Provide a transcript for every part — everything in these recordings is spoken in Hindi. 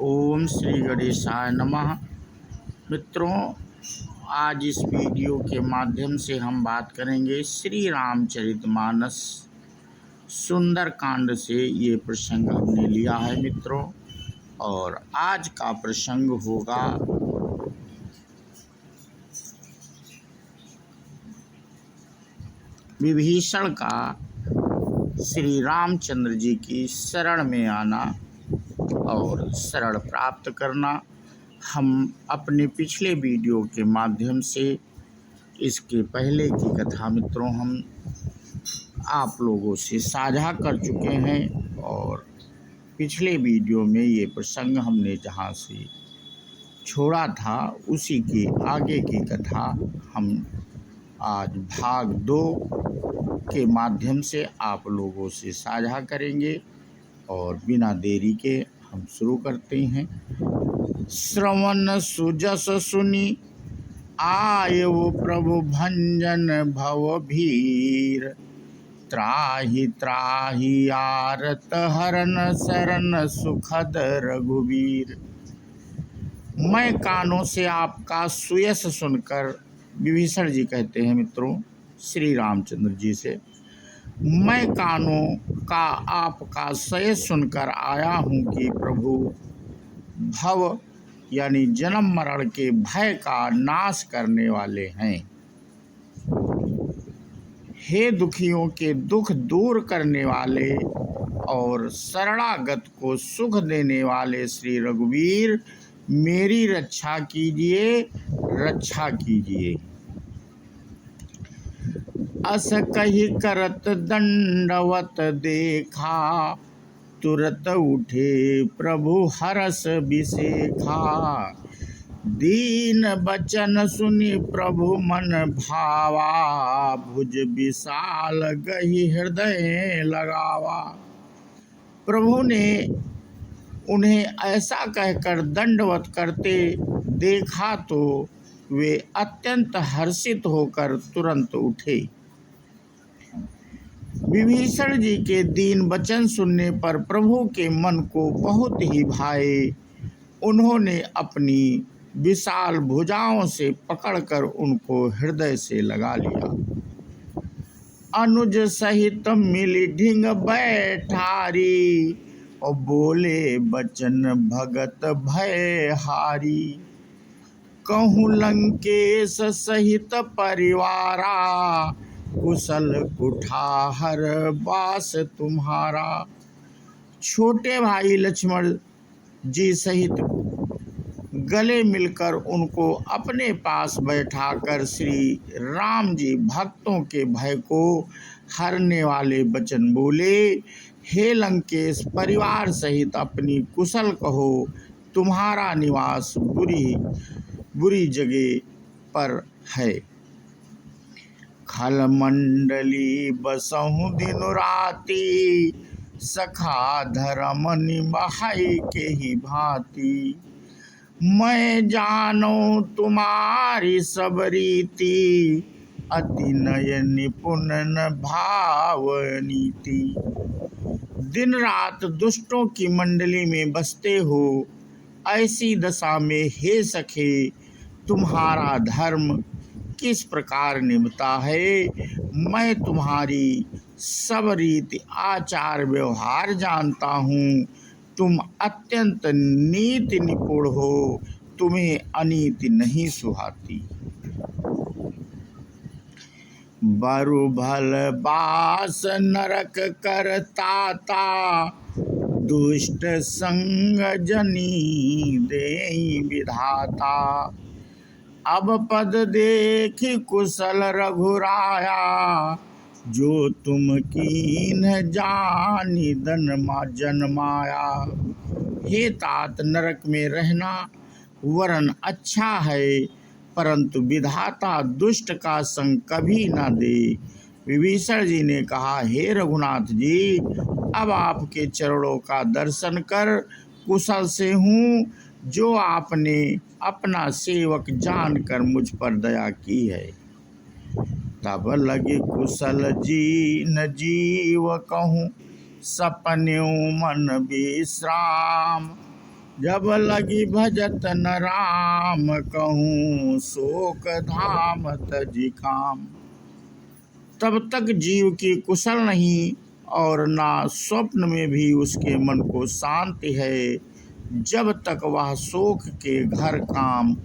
ओम श्री गणेशाय नमः। मित्रों, आज इस वीडियो के माध्यम से हम बात करेंगे श्री रामचरितमानस सुंदरकांड से। ये प्रसंग हमने लिया है मित्रों, और आज का प्रसंग होगा विभीषण का श्री रामचंद्र जी की शरण में आना और शरण प्राप्त करना। हम अपने पिछले वीडियो के माध्यम से इसके पहले की कथा मित्रों हम आप लोगों से साझा कर चुके हैं, और पिछले वीडियो में ये प्रसंग हमने जहाँ से छोड़ा था उसी के आगे की कथा हम आज भाग 2 के माध्यम से आप लोगों से साझा करेंगे। और बिना देरी के हम शुरू करते हैं। श्रवण सुजस सुनी आयो प्रभु भंजन भव भीर, त्राहि त्राहि आरत हरन शरण सुखद रघुवीर। मैं कानों से आपका सुयश सुनकर, विभीषण जी कहते हैं मित्रों श्री रामचंद्र जी से, मैं कानों का आपका सयश सुनकर आया हूँ कि प्रभु भव यानी जन्म मरण के भय का नाश करने वाले हैं। हे दुखियों के दुख दूर करने वाले और शरणागत को सुख देने वाले श्री रघुवीर, मेरी रक्षा कीजिए, रक्षा कीजिए। अस कही करत दंडवत देखा, तुरत उठे प्रभु हरस बिसेखा। दीन बचन सुनि प्रभु मन भावा, भुज विशाल गही हृदय लगावा। प्रभु ने उन्हें ऐसा कहकर दंडवत करते देखा तो वे अत्यंत हर्षित होकर तुरंत उठे। विभीषण जी के दीन वचन सुनने पर प्रभु के मन को बहुत ही भाए। उन्होंने अपनी विशाल भुजाओं से पकड़कर उनको हृदय से लगा लिया। अनुज सहित मिली ढिंग बैठारी, और बोले बचन भगत भय हारी। कहूँ लंकेश सहित परिवारा, कुशल कुठार बास तुम्हारा। छोटे भाई लक्ष्मण जी सहित गले मिलकर उनको अपने पास बैठाकर श्री राम जी भक्तों के भय को हरने वाले वचन बोले। हे लंकेश, परिवार सहित अपनी कुशल कहो, तुम्हारा निवास बुरी जगह पर है। खल मंडली बसहु दिन राती, सखा धर्म निभाई के ही भांति। मैं जानो तुम्हारी सब रीति, अति नय निपुण न भाव नीति। दिन रात दुष्टों की मंडली में बसते हो, ऐसी दशा में हे सखे तुम्हारा धर्म किस प्रकार निभता है। मैं तुम्हारी सब रीति आचार व्यवहार जानता हूँ। तुम अत्यंत नीति निपुण हो, तुम्हें अनीति नहीं सुहाती। बरु भल बास नरक करताता, दुष्ट संग जनी देई विधाता। अब पद देखि कुशल रघुराया, जो तुम कीन जानी जन्माया। हे तात, नरक में रहना वरन अच्छा है, परंतु विधाता दुष्ट का संग कभी न दे। विभीषण जी ने कहा, हे रघुनाथ जी, अब आपके चरणों का दर्शन कर कुशल से हूँ, जो आपने अपना सेवक जानकर मुझ पर दया की है। तब लगे कुशल जी न जीव कहूँ, सपन्यों मन विश्राम। जब लगी भजत न राम, कहूँ शोक धाम तजि काम। तब तक जीव की कुशल नहीं और ना स्वप्न में भी उसके मन को शांति है, जब तक वह शोक के घर काम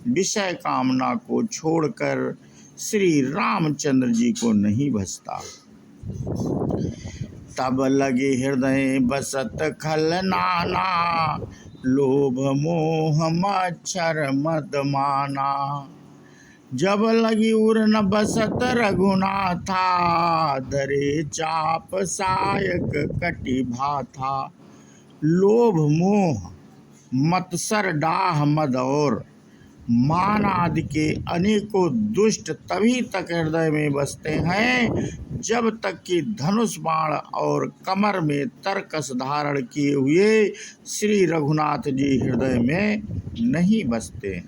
विषय कामना को छोड़कर श्री रामचंद्र जी को नहीं भजता। तब लगे हृदय बसत खल नाना, लोभ मोह मच्छर मद माना। जब लगी उर न बसत रघुनाथा, दरे चाप सायक कटि भाथा। लोभ मोह मत्सर डाह मद और मान आदि के अनेकों दुष्ट तभी तक हृदय में बसते हैं जब तक कि धनुष बाण और कमर में तरकस धारण किए हुए श्री रघुनाथ जी हृदय में नहीं बसते।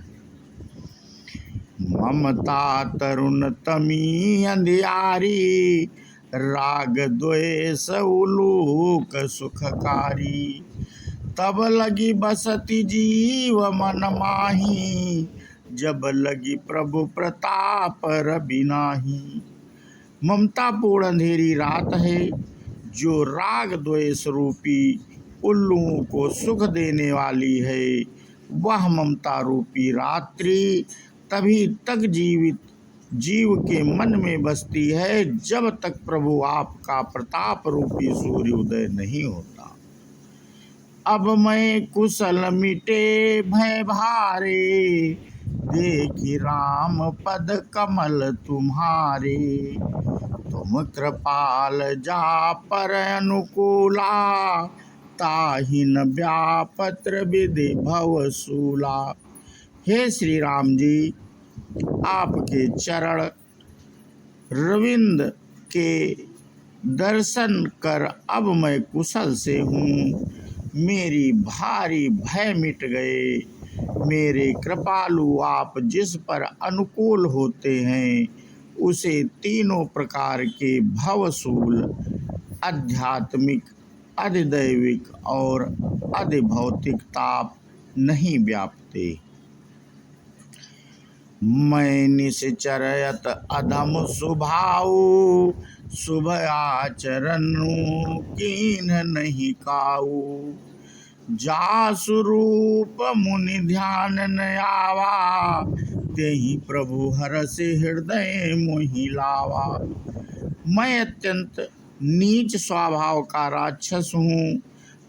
ममता तरुण तमी अंधियारी, राग द्वेष उलूक सुखकारी। तब लगी बसती जीव मन माही, जब लगी प्रभु प्रताप रवि नाही। ममता पूर्ण अंधेरी रात है जो राग द्वेष रूपी उल्लुओं को सुख देने वाली है। वह ममता रूपी रात्रि तभी तक जीव के मन में बसती है जब तक प्रभु आपका प्रताप रूपी सूर्य उदय नहीं होता। अब मैं कुशल मिटे भय भारे, देखी राम पद कमल तुम्हारे। तुम कृपाल जा पर अनुकूला, ताहि न व्यापत्र विधि भवसूला। हे श्री राम जी, आपके चरण रविंद के दर्शन कर अब मैं कुशल से हूँ। मेरी भारी भय मिट गए। मेरे कृपालु आप जिस पर अनुकूल होते हैं उसे तीनों प्रकार के भवसूल, आध्यात्मिक, अधिदैविक और अधिभौतिक ताप नहीं व्यापते। मैं निश्चरयत अधम सुभाऊ, शुभ आचरणु कीन नहीं काऊ। जासु रूप मुनि ध्यान न आवा, तेहि प्रभु हरषि हृदय मोहि लावा। मैं अत्यंत नीच स्वभाव का राक्षस हूँ।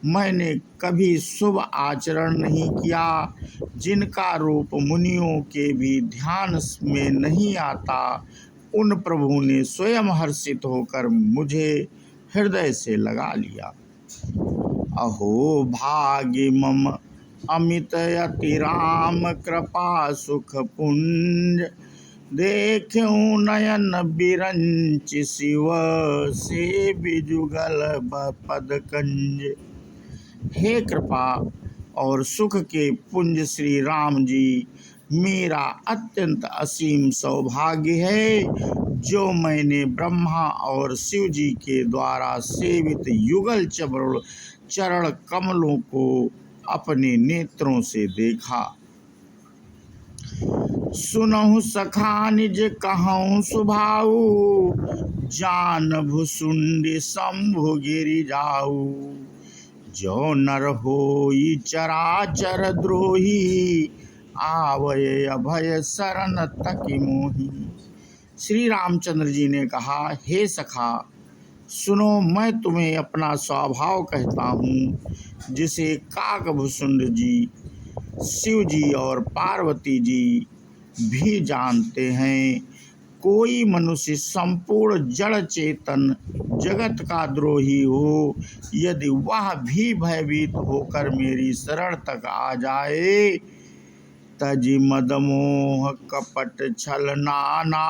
मैंने कभी शुभ आचरण नहीं किया, जिनका रूप मुनियों के भी ध्यान में नहीं आता। उन प्रभु ने स्वयं हर्षित होकर मुझे हृदय से लगा लिया। अहो भाग्य मम अमित अति राम, कृपा सुख पुंज। देखूं नयन बिरंच शिव, से बिजुगल पद कंज। हे कृपा और सुख के पुंज श्री राम जी, मेरा अत्यंत असीम सौभाग्य है जो मैंने ब्रह्मा और शिव जी के द्वारा सेवित युगल चरण कमलों को अपने नेत्रों से देखा। सुनहु सखा निज कहूँ सुभाऊ, जान भुसुंडी शंभु गिरि जाऊ। जो नर होई चराचर द्रोही, आवय अभय शरण तकि मोही। श्री रामचंद्र जी ने कहा, हे सखा सुनो, मैं तुम्हें अपना स्वभाव कहता हूँ जिसे काकभुसुंड जी, शिव जी और पार्वती जी भी जानते हैं। कोई मनुष्य संपूर्ण जड़ चेतन जगत का द्रोही हो, यदि वह भी भयभीत होकर मेरी शरण तक आ जाए, तजि मद मोह कपट छल नाना,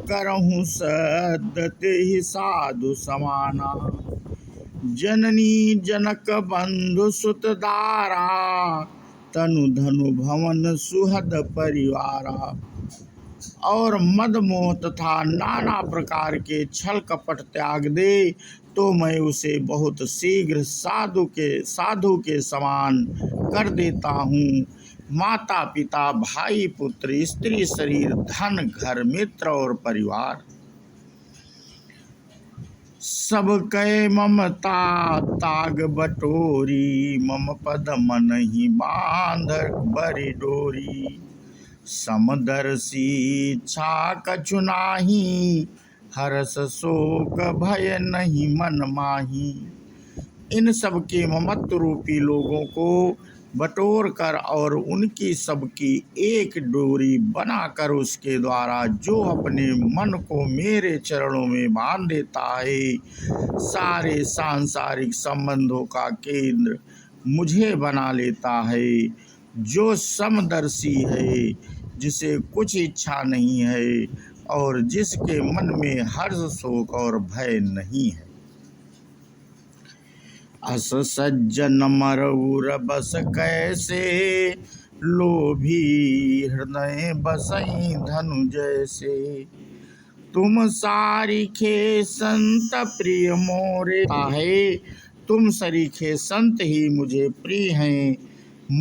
करहूँ सद्दते ही साधु समाना। जननी जनक बंधु सुत दारा, तनु धनु भवन सुहद परिवारा। और मद मोह तथा नाना प्रकार के छल कपट त्याग दे, तो मैं उसे बहुत शीघ्र साधु के समान कर देता हूँ। माता पिता, भाई पुत्र, स्त्री शरीर, धन, घर, मित्र और परिवार, सब कै ममता ताग बटोरी। मम पद मन ही बांध बरि डोरी। समदर्शी इच्छा कछु नाही। हरस शोक भय नहीं मन माही। इन सब के ममत्व रूपी लोगों को बटोर कर और उनकी सबकी एक डोरी बनाकर उसके द्वारा जो अपने मन को मेरे चरणों में बांध देता है, सारे सांसारिक संबंधों का केंद्र मुझे बना लेता है। जो समदर्शी है, जिसे कुछ इच्छा नहीं है और जिसके मन में हर्ष शोक और भय नहीं है। अस सज्जन मरउर बस कैसे। लोभी हृदय बसई धनु जैसे। तुम सारिखे संत प्रिय मोरे। आहे तुम सरीखे संत ही मुझे प्रिय हैं।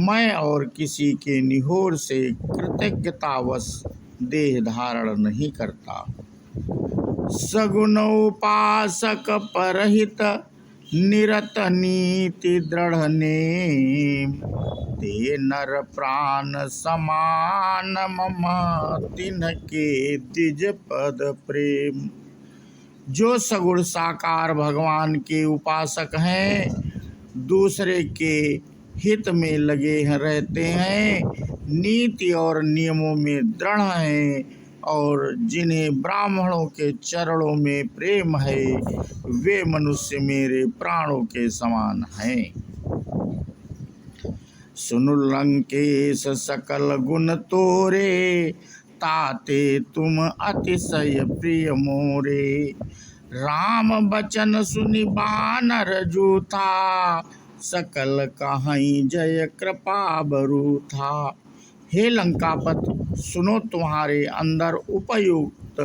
मैं और किसी के निहोर से कृतज्ञतावश देह धारण नहीं करता। सगुण उपासक परहित निरत नीति दृढ़ नेम। ते नर प्राण समान मम तिनके द्विज पद प्रेम। जो सगुण साकार भगवान के उपासक हैं, दूसरे के हित में लगे रहते हैं, नीति और नियमों में दृढ़ हैं और जिन्हें ब्राह्मणों के चरणों में प्रेम है, वे मनुष्य मेरे प्राणों के समान हैं। सुनु लंकेश सकल गुण तोरे। ताते तुम अतिशय प्रिय मोरे। राम बचन सुनि बानर जूथा। सकल कहीं जय कृपा बरू था। हे लंकापति, सुनो, तुम्हारे अंदर उपयुक्त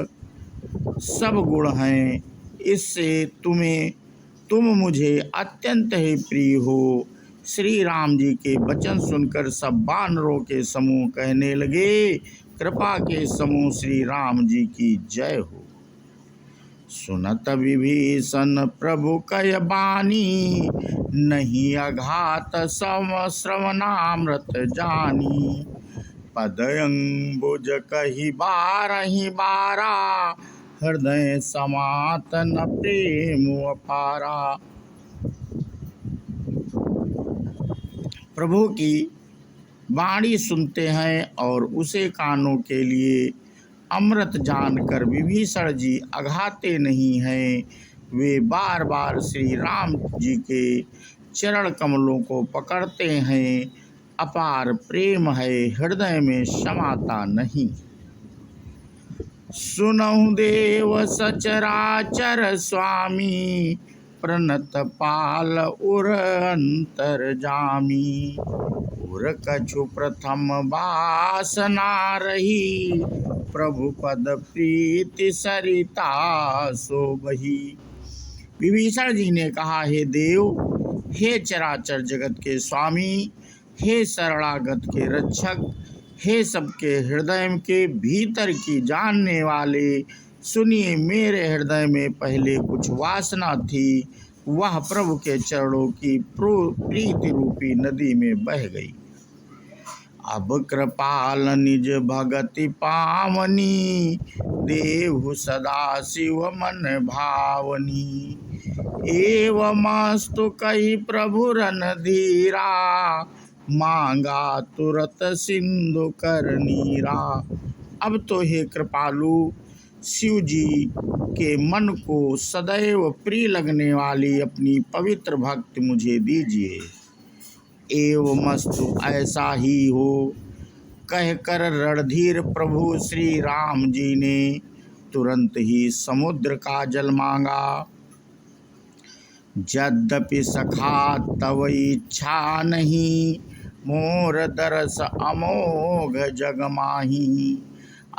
सब गुण हैं। इससे तुम मुझे अत्यंत ही प्रिय हो। श्री राम जी के वचन सुनकर सब वानरों के समूह कहने लगे, कृपा के समूह श्री राम जी की जय हो। सुनत विभीषण प्रभु कय बानी। नहीं अघात सम श्रवणामृत जानी। पद अंबुज कही बारहि बारा। हृदय समातन प्रेम अपारा। प्रभु की वाणी सुनते हैं और उसे कानों के लिए अमृत जानकर विभीषण जी अघाते नहीं हैं। वे बार बार श्री राम जी के चरण कमलों को पकड़ते हैं। अपार प्रेम है, हृदय में समाता नहीं। सुनहु देव सचराचर स्वामी। प्रणत पाल उर अंतर जामी। उर कछु प्रथम वासना रही। प्रभु पद प्रीति सरिता सो बही। विभीषण जी ने कहा, हे देव, हे चराचर जगत के स्वामी, हे शरणागत के रक्षक, हे सबके हृदय के भीतर की जानने वाले, सुनिए, मेरे हृदय में पहले कुछ वासना थी, वह प्रभु के चरणों की प्रीति रूपी नदी में बह गई। अब कृपाल निज भगति पावनी। देहु सदा शिव मन भावनी। एवमस्तु कही प्रभु रणधीरा। मांगा तुरत सिंधु कर नीरा। अब तो हे कृपालु, शिव जी के मन को सदैव प्रिय लगने वाली अपनी पवित्र भक्ति मुझे दीजिए। एवमस्तु, ऐसा ही हो, कहकर रणधीर प्रभु श्री राम जी ने तुरंत ही समुद्र का जल मांगा। यद्यपि सखा तव इच्छा नहीं। मोर दरस अमोघ जग माही।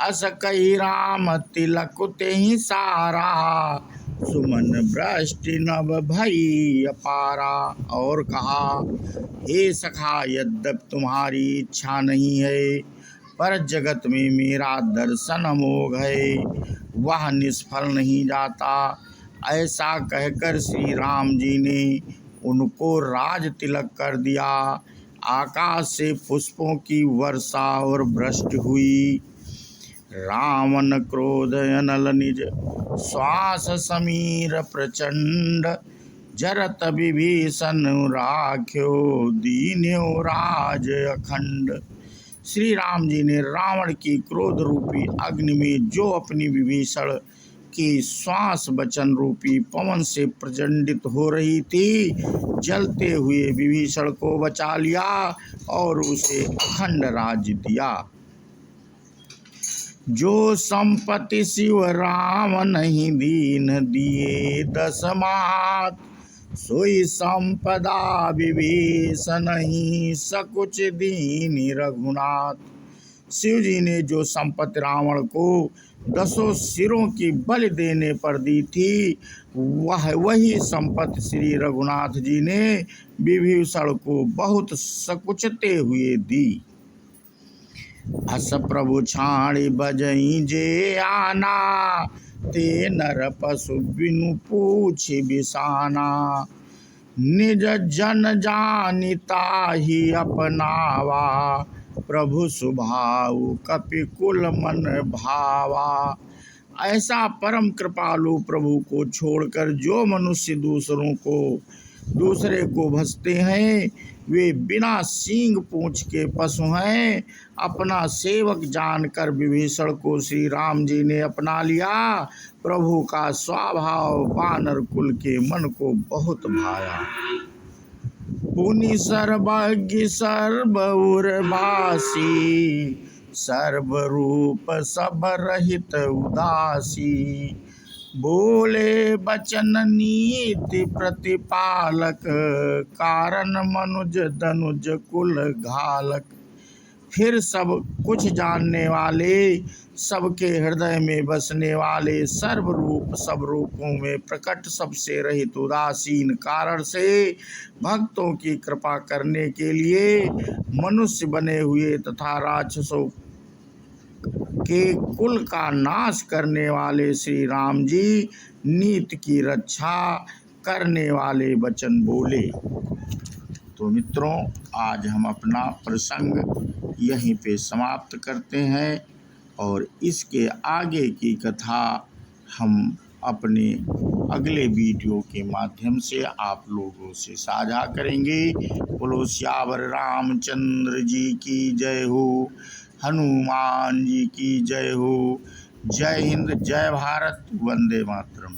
अस कही राम तिलक तेहि सारा। सुमन वृष्टि नभ भई अपारा। और कहा, हे सखा, यद्यपि तुम्हारी इच्छा नहीं है, पर जगत में मेरा दर्शन अमोघ है, वह निष्फल नहीं जाता। ऐसा कहकर श्री राम जी ने उनको राज तिलक कर दिया। आकाश से पुष्पों की वर्षा और वृष्टि हुई। रावण क्रोध अनल निज श्वास समीर प्रचंड, जरत विभीषण राख्यो दीन्यो राज अखंड। श्री राम जी ने रावण की क्रोध रूपी अग्नि में जो अपनी विभीषण की श्वास वचन रूपी पवन से प्रचंडित हो रही थी, जलते हुए विभीषण को बचा लिया और उसे अखंड राज्य दिया। जो संपत्ति शिव राम नहीं दीन दिए दशमात, सोई संपदा विभीषण नहीं सकुच दीन रघुनाथ। शिव जी ने जो संपत्ति रावण को 10 सिरों की बलि देने पर दी थी, वही संपत्ति श्री रघुनाथ जी ने विभीषण को बहुत सकुचते हुए दी। अस प्रभु छाणी बजई जे आना, ते नर पशु बिनु पूछ बिसाना। निज जन जानिता ही अपनावा, प्रभु सुभाऊ कपि कुल मन भावा। ऐसा परम कृपालु प्रभु को छोड़कर जो मनुष्य दूसरे को भजते हैं, वे बिना सींग पूंछ के पशु हैं। अपना सेवक जानकर विभीषण को श्री राम जी ने अपना लिया। प्रभु का स्वभाव वानर कुल के मन को बहुत भाया। पुनि सर्वज्ञ सर्वउर्वासी, सर्वरूप सब रहित उदासी। बोले बचन नीति प्रतिपालक, कारण मनुज दनुज कुल घालक। फिर सब कुछ जानने वाले, सबके हृदय में बसने वाले, सर्वरूप सब रूपों में प्रकट, सबसे रहित, उदासीन, कारण से भक्तों की कृपा करने के लिए मनुष्य बने हुए तथा राक्षसों के कुल का नाश करने वाले श्री राम जी नीति की रक्षा करने वाले वचन बोले। तो मित्रों, आज हम अपना प्रसंग यहीं पे समाप्त करते हैं और इसके आगे की कथा हम अपने अगले वीडियो के माध्यम से आप लोगों से साझा करेंगे। बोलो सियावर रामचंद्र जी की जय हो, हनुमान जी की जय हो। जय हिंद, जय भारत, वंदे मातरम।